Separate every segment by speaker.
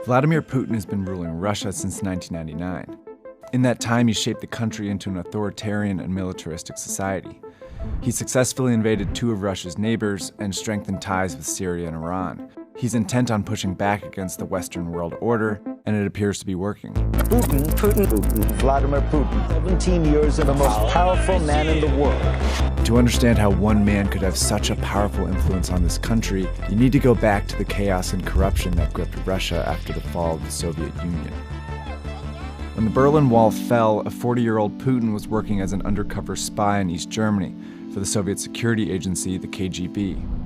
Speaker 1: Vladimir Putin has been ruling Russia since 1999. In that time, he shaped the country into an authoritarian and militaristic society. He successfully invaded two of Russia's neighbors and strengthened ties with Syria and Iran. He's intent on pushing back against the Western world order, and it appears to be working.
Speaker 2: Putin, Vladimir Putin, 17 years and the most powerful man in the world.
Speaker 1: To understand how one man could have such a powerful influence on this country, you need to go back to the chaos and corruption that gripped Russia after the fall of the Soviet Union. When the Berlin Wall fell, a 40-year-old Putin was working as an undercover spy in East Germany for the Soviet security agency, the KGB.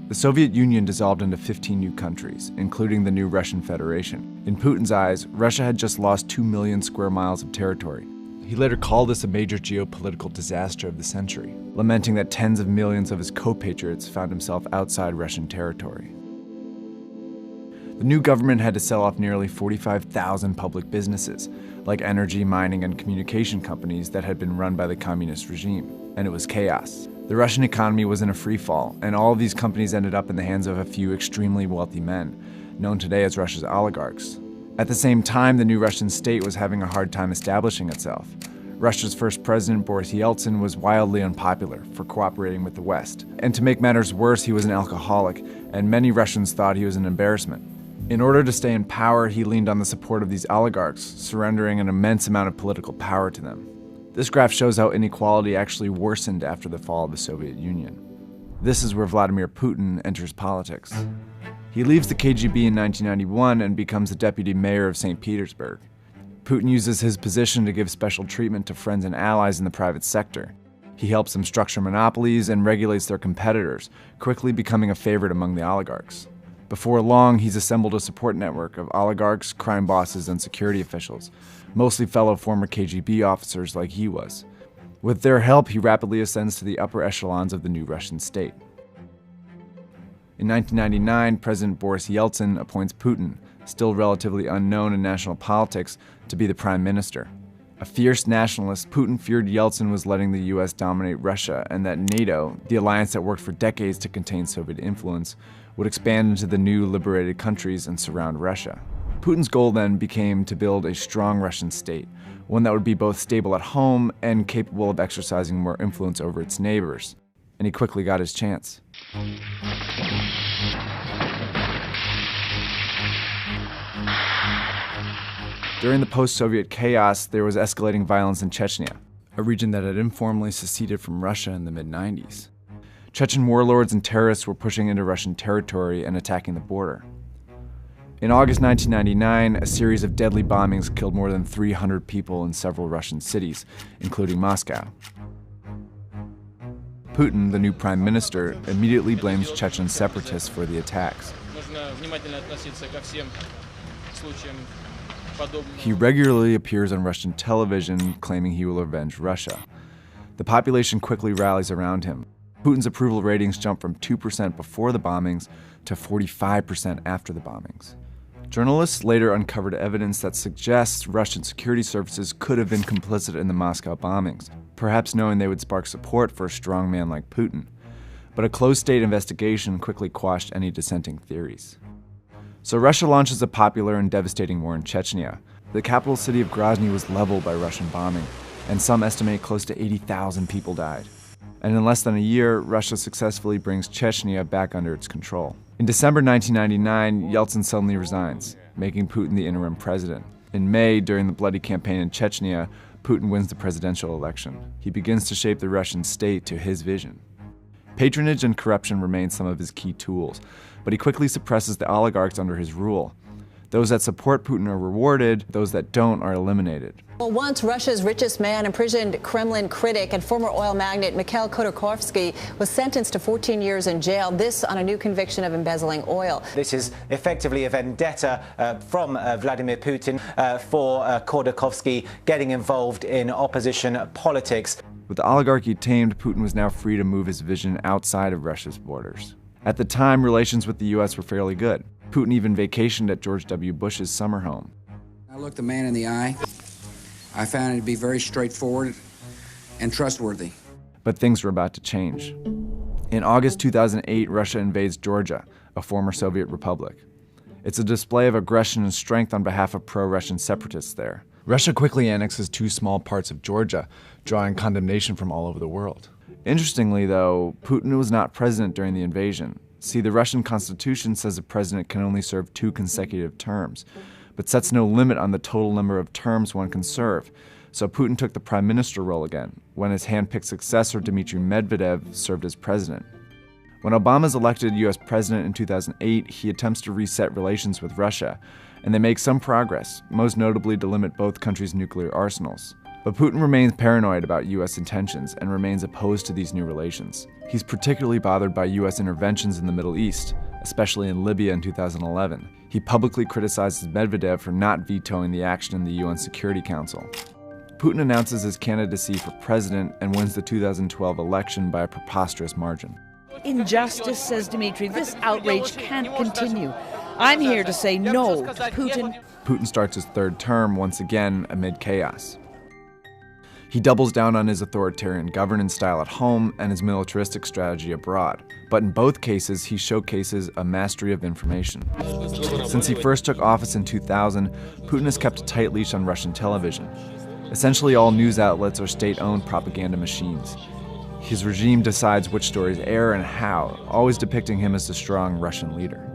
Speaker 1: The Soviet Union dissolved into 15 new countries, including the new Russian Federation. In Putin's eyes, Russia had just lost 2 million square miles of territory. He later called this a major geopolitical disaster of the century, lamenting that tens of millions of his co-patriots found himself outside Russian territory. The new government had to sell off nearly 45,000 public businesses, like energy, mining, and communication companies that had been run by the communist regime, and it was chaos. The Russian economy was in a free fall, and all of these companies ended up in the hands of a few extremely wealthy men, known today as Russia's oligarchs. At the same time, the new Russian state was having a hard time establishing itself. Russia's first president, Boris Yeltsin, was wildly unpopular for cooperating with the West. And to make matters worse, he was an alcoholic, and many Russians thought he was an embarrassment. In order to stay in power, he leaned on the support of these oligarchs, surrendering an immense amount of political power to them. This graph shows how inequality actually worsened after the fall of the Soviet Union. This is where Vladimir Putin enters politics. He leaves the KGB in 1991 and becomes the deputy mayor of St. Petersburg. Putin uses his position to give special treatment to friends and allies in the private sector. He helps them structure monopolies and regulates their competitors, quickly becoming a favorite among the oligarchs. Before long, he's assembled a support network of oligarchs, crime bosses, and security officials, mostly fellow former KGB officers like he was. With their help, he rapidly ascends to the upper echelons of the new Russian state. In 1999, President Boris Yeltsin appoints Putin, still relatively unknown in national politics, to be the prime minister. A fierce nationalist, Putin feared Yeltsin was letting the US dominate Russia and that NATO, the alliance that worked for decades to contain Soviet influence, would expand into the new liberated countries and surround Russia. Putin's goal then became to build a strong Russian state, one that would be both stable at home and capable of exercising more influence over its neighbors. And he quickly got his chance. During the post-Soviet chaos, there was escalating violence in Chechnya, a region that had informally seceded from Russia in the mid-90s. Chechen warlords and terrorists were pushing into Russian territory and attacking the border. In August 1999, a series of deadly bombings killed more than 300 people in several Russian cities, including Moscow. Putin, the new prime minister, immediately blames Chechen separatists for the attacks. He regularly appears on Russian television, claiming he will avenge Russia. The population quickly rallies around him. Putin's approval ratings jump from 2% before the bombings to 45% after the bombings. Journalists later uncovered evidence that suggests Russian security services could have been complicit in the Moscow bombings, perhaps knowing they would spark support for a strong man like Putin. But a closed-state investigation quickly quashed any dissenting theories. So Russia launches a popular and devastating war in Chechnya. The capital city of Grozny was leveled by Russian bombing, and some estimate close to 80,000 people died. And in less than a year, Russia successfully brings Chechnya back under its control. In December 1999, Yeltsin suddenly resigns, making Putin the interim president. In May, during the bloody campaign in Chechnya, Putin wins the presidential election. He begins to shape the Russian state to his vision. Patronage and corruption remain some of his key tools, but he quickly suppresses the oligarchs under his rule. Those that support Putin are rewarded, those that don't are eliminated.
Speaker 3: Well, once Russia's richest man, imprisoned Kremlin critic and former oil magnate Mikhail Khodorkovsky was sentenced to 14 years in jail, this on a new conviction of embezzling oil.
Speaker 2: This is effectively a vendetta from Vladimir Putin for Khodorkovsky getting involved in opposition politics.
Speaker 1: With the oligarchy tamed, Putin was now free to move his vision outside of Russia's borders. At the time, relations with the US were fairly good. Putin even vacationed at George W. Bush's summer home.
Speaker 4: I looked the man in the eye. I found it to be very straightforward and trustworthy.
Speaker 1: But things were about to change. In August 2008, Russia invades Georgia, a former Soviet republic. It's a display of aggression and strength on behalf of pro-Russian separatists there. Russia quickly annexes 2 small parts of Georgia, drawing condemnation from all over the world. Interestingly, though, Putin was not president during the invasion. See, the Russian constitution says a president can only serve 2 consecutive terms, but sets no limit on the total number of terms one can serve. So Putin took the prime minister role again, when his hand-picked successor Dmitry Medvedev served as president. When Obama is elected U.S. president in 2008, he attempts to reset relations with Russia, and they make some progress, most notably to limit both countries' nuclear arsenals. But Putin remains paranoid about U.S. intentions and remains opposed to these new relations. He's particularly bothered by U.S. interventions in the Middle East, especially in Libya in 2011. He publicly criticizes Medvedev for not vetoing the action in the UN Security Council. Putin announces his candidacy for president and wins the 2012 election by a preposterous margin.
Speaker 5: Injustice, says Dmitry. This outrage can't continue. I'm here to say no to Putin.
Speaker 1: Putin starts his 3rd term once again amid chaos. He doubles down on his authoritarian governance style at home and his militaristic strategy abroad. But in both cases, he showcases a mastery of information. Since he first took office in 2000, Putin has kept a tight leash on Russian television. Essentially, all news outlets are state-owned propaganda machines. His regime decides which stories air and how, always depicting him as the strong Russian leader.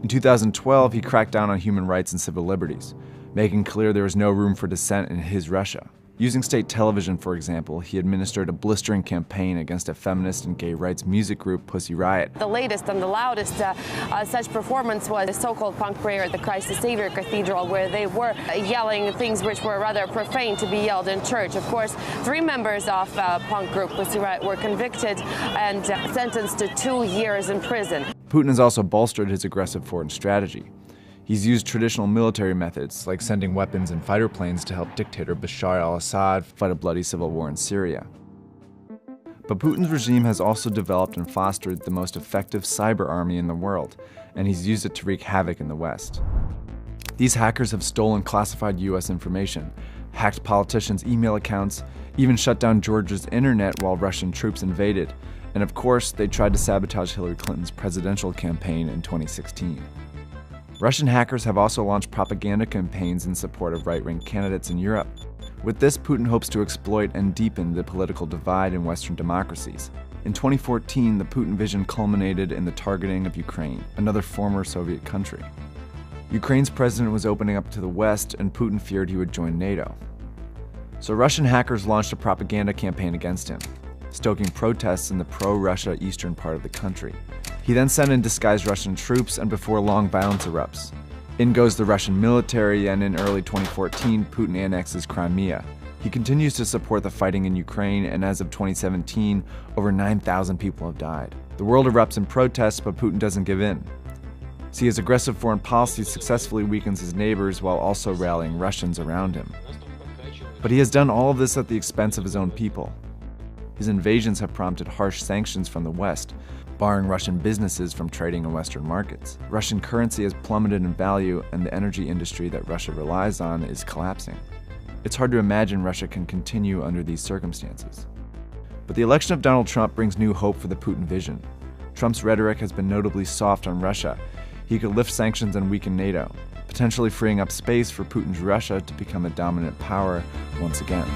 Speaker 1: In 2012, he cracked down on human rights and civil liberties, making clear there was no room for dissent in his Russia. Using state television, for example, he administered a blistering campaign against a feminist and gay rights music group, Pussy Riot.
Speaker 6: The latest and the loudest such performance was the so-called punk prayer at the Christ the Savior Cathedral, where they were yelling things which were rather profane to be yelled in church. Of course, 3 members of punk group Pussy Riot were convicted and sentenced to 2 years in prison.
Speaker 1: Putin has also bolstered his aggressive foreign strategy. He's used traditional military methods, like sending weapons and fighter planes to help dictator Bashar al-Assad fight a bloody civil war in Syria. But Putin's regime has also developed and fostered the most effective cyber army in the world, and he's used it to wreak havoc in the West. These hackers have stolen classified US information, hacked politicians' email accounts, even shut down Georgia's internet while Russian troops invaded, and of course, they tried to sabotage Hillary Clinton's presidential campaign in 2016. Russian hackers have also launched propaganda campaigns in support of right-wing candidates in Europe. With this, Putin hopes to exploit and deepen the political divide in Western democracies. In 2014, the Putin vision culminated in the targeting of Ukraine, another former Soviet country. Ukraine's president was opening up to the West, and Putin feared he would join NATO. So Russian hackers launched a propaganda campaign against him, stoking protests in the pro-Russia eastern part of the country. He then sent in disguised Russian troops, and before long, violence erupts. In goes the Russian military, and in early 2014, Putin annexes Crimea. He continues to support the fighting in Ukraine, and as of 2017, over 9,000 people have died. The world erupts in protests, but Putin doesn't give in. See, his aggressive foreign policy successfully weakens his neighbors while also rallying Russians around him. But he has done all of this at the expense of his own people. His invasions have prompted harsh sanctions from the West, barring Russian businesses from trading in Western markets. Russian currency has plummeted in value, and the energy industry that Russia relies on is collapsing. It's hard to imagine Russia can continue under these circumstances. But the election of Donald Trump brings new hope for the Putin vision. Trump's rhetoric has been notably soft on Russia. He could lift sanctions and weaken NATO, potentially freeing up space for Putin's Russia to become a dominant power once again.